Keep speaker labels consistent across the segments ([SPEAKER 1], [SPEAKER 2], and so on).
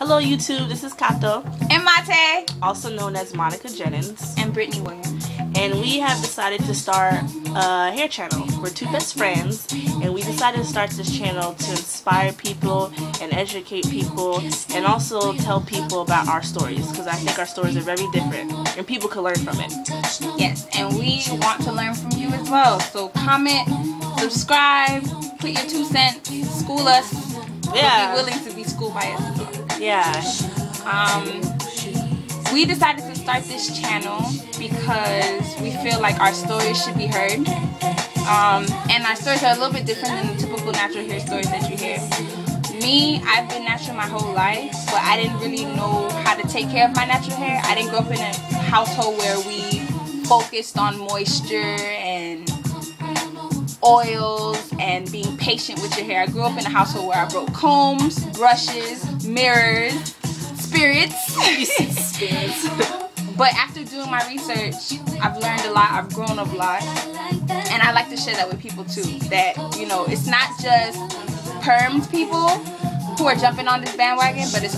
[SPEAKER 1] Hello YouTube, this is Kato.
[SPEAKER 2] And Mahte.
[SPEAKER 1] Also known as Monica Jennings.
[SPEAKER 2] And Brittany Williams.
[SPEAKER 1] And we have decided to start a hair channel. We're two best friends and we decided to start this channel to inspire people and educate people and also tell people about our stories, because I think our stories are very different and people can learn from it.
[SPEAKER 2] Yes, and we want to learn from you as well. So comment, subscribe, put your 2 cents, school us.
[SPEAKER 1] Yeah.
[SPEAKER 2] We'll be willing to be schooled by us as well.
[SPEAKER 1] Yeah.
[SPEAKER 2] We decided to start this channel because we feel like our stories should be heard. And our stories are a little bit different than the typical natural hair stories that you hear. Me, I've been natural my whole life, but I didn't really know how to take care of my natural hair. I didn't grow up in a household where we focused on moisture and oils and being patient with your hair. I grew up in a household where I broke combs, brushes, mirrors, spirits. But after doing my research, I've learned a lot, I've grown up a lot, and I like to share that with people too, that, you know, it's not just permed people who are jumping on this bandwagon, but there's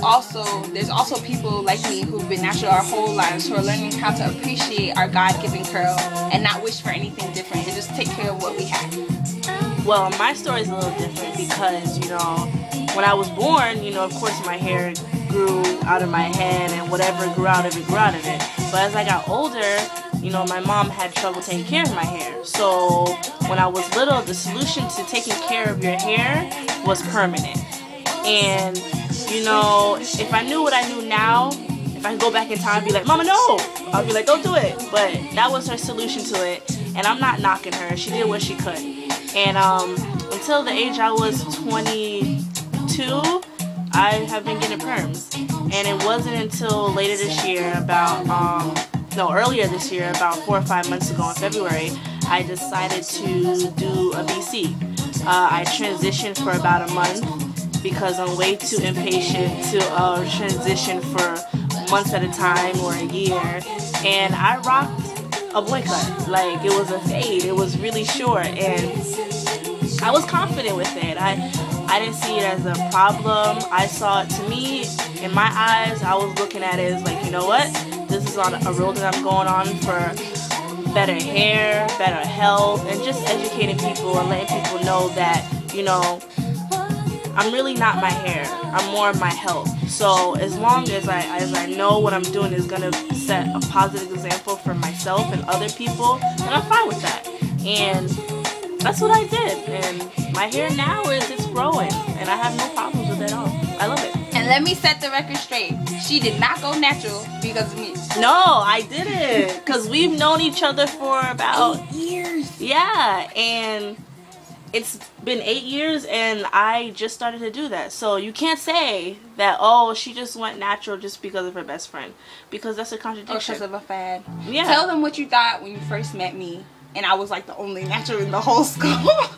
[SPEAKER 2] also people like me who've been natural our whole lives, who are learning how to appreciate our God-given curl and not wish for anything different and just take care of what we have.
[SPEAKER 1] Well, my story is a little different because, you know, when I was born, you know, of course my hair grew out of my head and whatever grew out of it, grew out of it. But as I got older, you know, my mom had trouble taking care of my hair. So when I was little, the solution to taking care of your hair was permanent. And, you know, if I knew what I knew now, if I could go back in time and be like, Mama, no! I'd be like, don't do it. But that was her solution to it. And I'm not knocking her. She did what she could. And until the age I was 22, I have been getting perms. And it wasn't until later this year, earlier this year, about 4 or 5 months ago in February, I decided to do a BC. I transitioned for about a month because I'm way too impatient to transition for months at a time or a year. And I rocked a boy cut. Like, it was a fade. It was really short. And I was confident with it. I didn't see it as a problem. I saw it, to me, in my eyes, I was looking at it as like, you know what? This is on a road that I'm going on for better hair, better health, and just educating people and letting people know that, you know, I'm really not my hair. I'm more my health. So as long as I know what I'm doing is going to set a positive example for myself and other people, then I'm fine with that. And that's what I did. And my hair now it's growing. And I have no problems with it at all. I love it.
[SPEAKER 2] And let me set the record straight. She did not go natural because of me.
[SPEAKER 1] No, I didn't. Because we've known each other for about
[SPEAKER 2] 8 years.
[SPEAKER 1] Yeah, and it's been 8 years and I just started to do that. So you can't say that, oh, she just went natural just because of her best friend. Because that's a contradiction.
[SPEAKER 2] Or because of a fad.
[SPEAKER 1] Yeah.
[SPEAKER 2] Tell them what you thought when you first met me. And I was like the only natural in the whole school.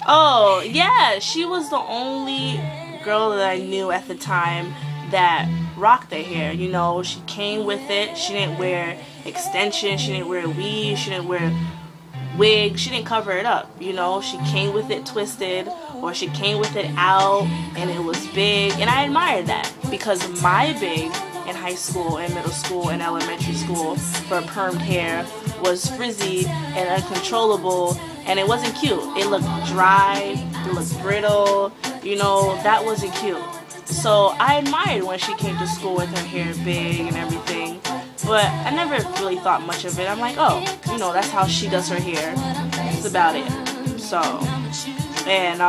[SPEAKER 1] Oh, yeah. She was the only girl that I knew at the time that rocked their hair. You know, she came with it. She didn't wear extensions. She didn't wear weave. She didn't wear wig. She didn't cover it up. You know, she came with it twisted, or she came with it out and it was big. And I admired that because my big in high school and middle school and elementary school for permed hair was frizzy and uncontrollable, and it wasn't cute. It looked dry, it looked brittle, you know, that wasn't cute. So I admired when she came to school with her hair big and everything, but I never really thought much of it. I'm like, oh, you know, that's how she does her hair. That's about it. So, and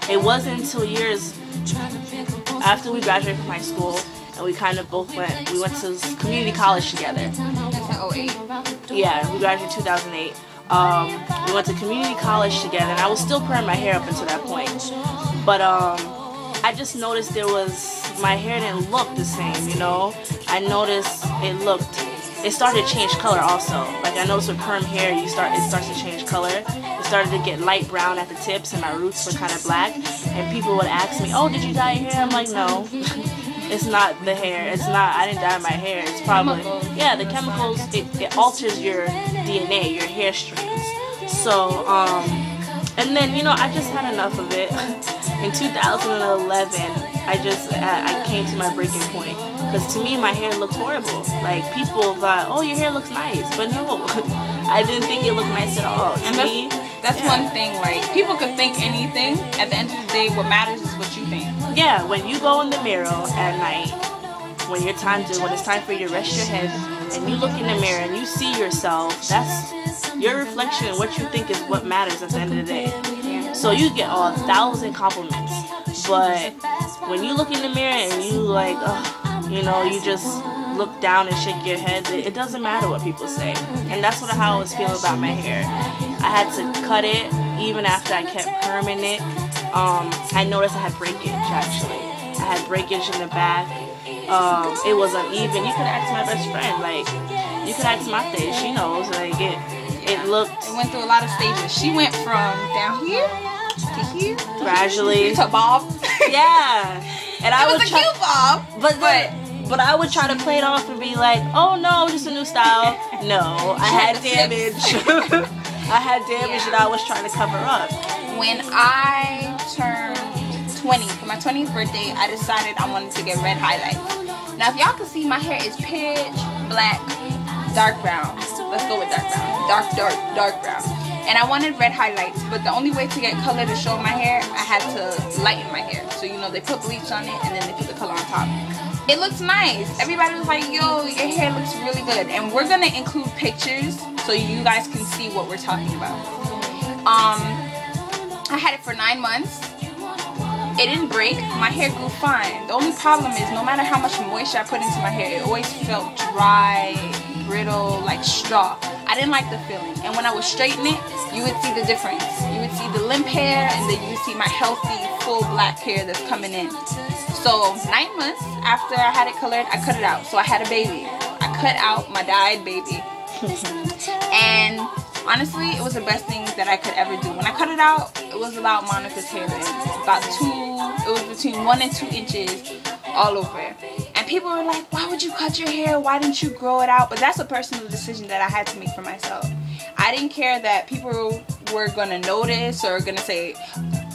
[SPEAKER 1] it wasn't until years after we graduated from high school and we kind of both went to community college together.
[SPEAKER 2] That's in 08.
[SPEAKER 1] Yeah, we graduated in 2008. We went to community college together, and I was still perming my hair up until that point. But I just noticed my hair didn't look the same, you know? I noticed it started to change color also. Like, I noticed with perm hair, it starts to change color. It started to get light brown at the tips, and my roots were kind of black. And people would ask me, oh, did you dye your hair? I'm like, no. It's not the hair. It's not, I didn't dye my hair. It's probably, yeah, the chemicals, it alters your DNA, your hair strands. So, and then, you know, I just had enough of it. in 2011, I came to my breaking point. Because to me, my hair looked horrible. Like, people thought, oh, your hair looks nice. But no, I didn't think it looked nice at all.
[SPEAKER 2] And that's one thing, like, people could think anything. At the end of the day, what matters is what you think.
[SPEAKER 1] Yeah, when you go in the mirror at night, when it's time for you to rest your head, and you look in the mirror and you see yourself, that's your reflection, and what you think is what matters at the end of the day. So you get 1,000 compliments, but when you look in the mirror and you like, you just look down and shake your head, it doesn't matter what people say. And that's how I was feeling about my hair. I had to cut it even after I kept perming it. I noticed I had breakage, actually. I had breakage in the back. It was uneven. You could ask my best friend, like, you could ask mahte, she knows, like, it
[SPEAKER 2] went through a lot of stages. She went from down here to here,
[SPEAKER 1] gradually
[SPEAKER 2] to bob.
[SPEAKER 1] Yeah, and I
[SPEAKER 2] was a cute bob,
[SPEAKER 1] but I would try to play it off and be like, oh no, just a new style. No, I had damage. I had damage that I was trying to cover up.
[SPEAKER 2] When I turned 20, for my 20th birthday, I decided I wanted to get red highlights. Now, if y'all can see, my hair is pitch black, dark brown. Let's go with dark brown. Dark brown. And I wanted red highlights, but the only way to get color to show my hair, I had to lighten my hair. So, they put bleach on it and then they put the color on top. It looks nice. Everybody was like, yo, your hair looks really good. And we're gonna include pictures so you guys can see what we're talking about. I had it for 9 months. It didn't break. My hair grew fine. The only problem is no matter how much moisture I put into my hair, it always felt dry, brittle, like straw. I didn't like the feeling. And when I would straighten it, you would see the difference. You would see the limp hair, and then you would see my healthy, full black hair that's coming in. So 9 months after I had it colored, I cut it out. So I had a baby. I cut out my dyed baby. And honestly, it was the best thing that I could ever do. When I cut it out, it was about Monica's hair length. It was between 1 and 2 inches all over. And people were like, why would you cut your hair? Why didn't you grow it out? But that's a personal decision that I had to make for myself. I didn't care that people were going to notice or going to say,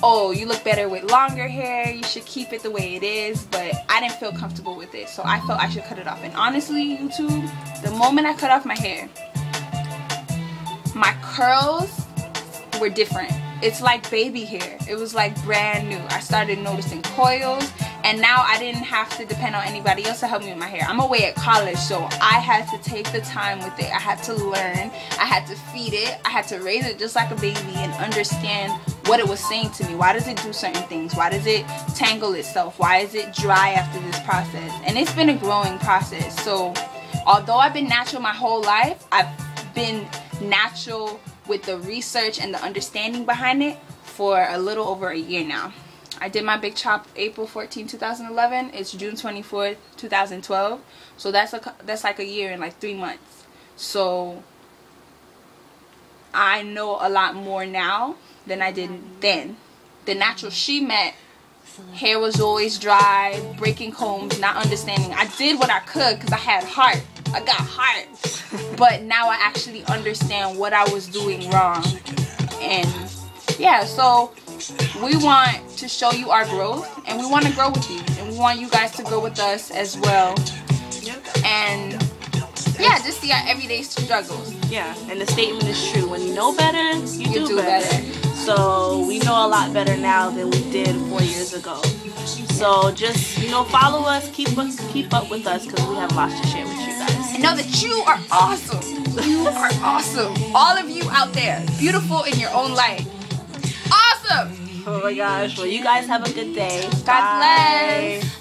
[SPEAKER 2] oh, you look better with longer hair, you should keep it the way it is. But I didn't feel comfortable with it, so I felt I should cut it off. And honestly, YouTube, the moment I cut off my hair, my curls were different. It's like baby hair. It was like brand new. I started noticing coils, and now I didn't have to depend on anybody else to help me with my hair. I'm away at college, so I had to take the time with it. I had to learn. I had to feed it. I had to raise it just like a baby and understand what it was saying to me. Why does it do certain things? Why does it tangle itself? Why is it dry after this process? And it's been a growing process. So although I've been natural my whole life, I've been natural with the research and the understanding behind it for a little over a year now. I did my big chop April 14, 2011. It's June 24, 2012. So that's like a year and like 3 months. So I know a lot more now than I did then. The natural she met, hair was always dry, breaking combs, not understanding. I did what I could because I had heart. I got heart. But now I actually understand what I was doing wrong. And yeah, so we want to show you our growth, and we want to grow with you, and we want you guys to grow with us as well. And yeah, just see our everyday struggles.
[SPEAKER 1] Yeah, and the statement is true. When you know better, you do better. So we know a lot better now than we did 4 years ago. So just, follow us, keep up with us, because we have lots to share with you guys.
[SPEAKER 2] And know that you are awesome. You are awesome. All of you out there, beautiful in your own light. Awesome.
[SPEAKER 1] Oh my gosh. Well, you guys have a good day.
[SPEAKER 2] God bless.